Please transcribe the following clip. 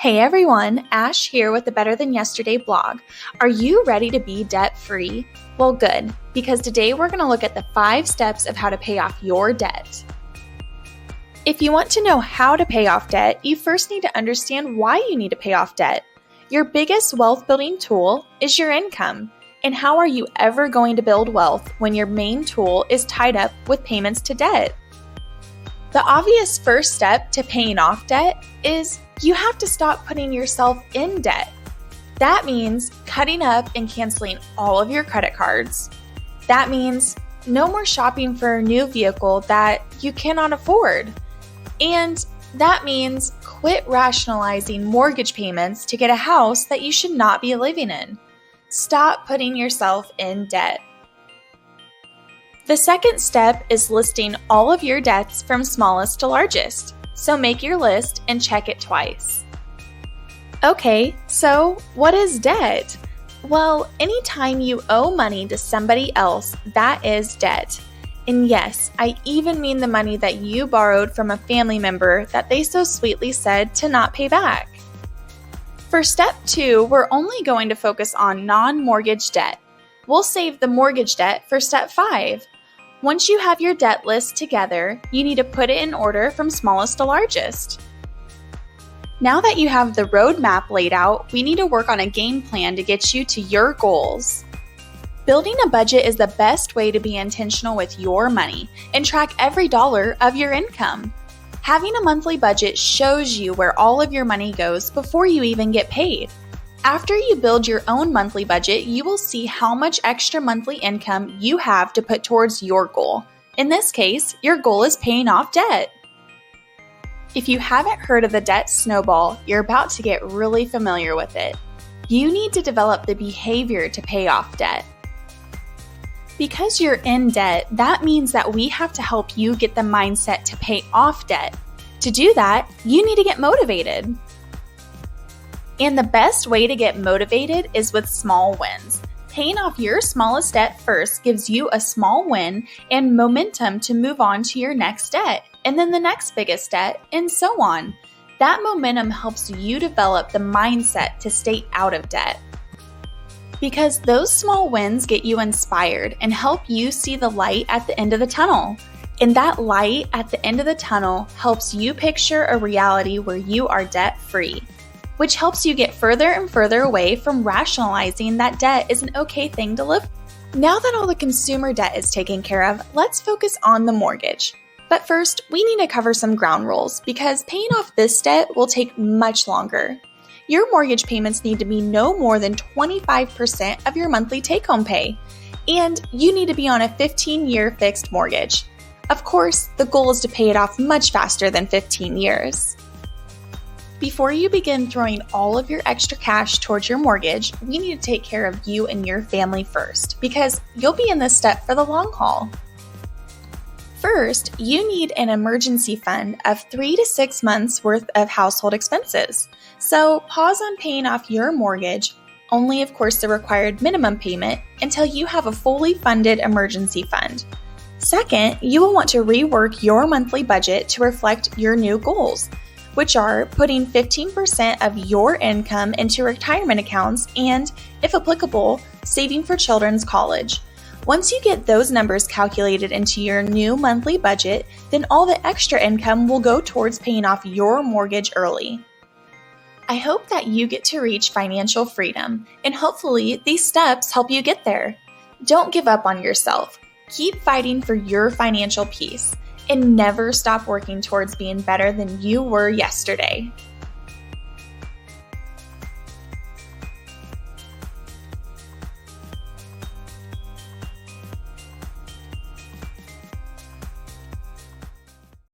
Hey everyone, Ash here with the Better Than Yesterday blog. Are you ready to be debt-free? Well, good, because today we're going to look at the 5 steps of how to pay off your debt. If you want to know how to pay off debt, you first need to understand why you need to pay off debt. Your biggest wealth-building tool is your income. And how are you ever going to build wealth when your main tool is tied up with payments to debt? The obvious first step to paying off debt is you have to stop putting yourself in debt. That means cutting up and canceling all of your credit cards. That means no more shopping for a new vehicle that you cannot afford. And that means quit rationalizing mortgage payments to get a house that you should not be living in. Stop putting yourself in debt. The second step is listing all of your debts from smallest to largest. So make your list and check it twice. Okay, so what is debt? Well, anytime you owe money to somebody else, that is debt. And yes, I even mean the money that you borrowed from a family member that they so sweetly said to not pay back. For step 2, we're only going to focus on non-mortgage debt. We'll save the mortgage debt for step 5. Once you have your debt list together, you need to put it in order from smallest to largest. Now that you have the roadmap laid out, we need to work on a game plan to get you to your goals. Building a budget is the best way to be intentional with your money and track every dollar of your income. Having a monthly budget shows you where all of your money goes before you even get paid. After you build your own monthly budget, you will see how much extra monthly income you have to put towards your goal. In this case, your goal is paying off debt. If you haven't heard of the debt snowball, you're about to get really familiar with it. You need to develop the behavior to pay off debt. Because you're in debt, that means that we have to help you get the mindset to pay off debt. To do that, you need to get motivated. And the best way to get motivated is with small wins. Paying off your smallest debt first gives you a small win and momentum to move on to your next debt, and then the next biggest debt, and so on. That momentum helps you develop the mindset to stay out of debt. Because those small wins get you inspired and help you see the light at the end of the tunnel. And that light at the end of the tunnel helps you picture a reality where you are debt-free, which helps you get further and further away from rationalizing that debt is an okay thing to live. Now that all the consumer debt is taken care of, let's focus on the mortgage. But first, we need to cover some ground rules because paying off this debt will take much longer. Your mortgage payments need to be no more than 25% of your monthly take-home pay, and you need to be on a 15-year fixed mortgage. Of course, the goal is to pay it off much faster than 15 years. Before you begin throwing all of your extra cash towards your mortgage, we need to take care of you and your family first because you'll be in this step for the long haul. First, you need an emergency fund of 3 to 6 months worth of household expenses. So pause on paying off your mortgage, only of course the required minimum payment, until you have a fully funded emergency fund. Second, you will want to rework your monthly budget to reflect your new goals, which are putting 15% of your income into retirement accounts and, if applicable, saving for children's college. Once you get those numbers calculated into your new monthly budget, then all the extra income will go towards paying off your mortgage early. I hope that you get to reach financial freedom, and hopefully these steps help you get there. Don't give up on yourself. Keep fighting for your financial peace. And never stop working towards being better than you were yesterday.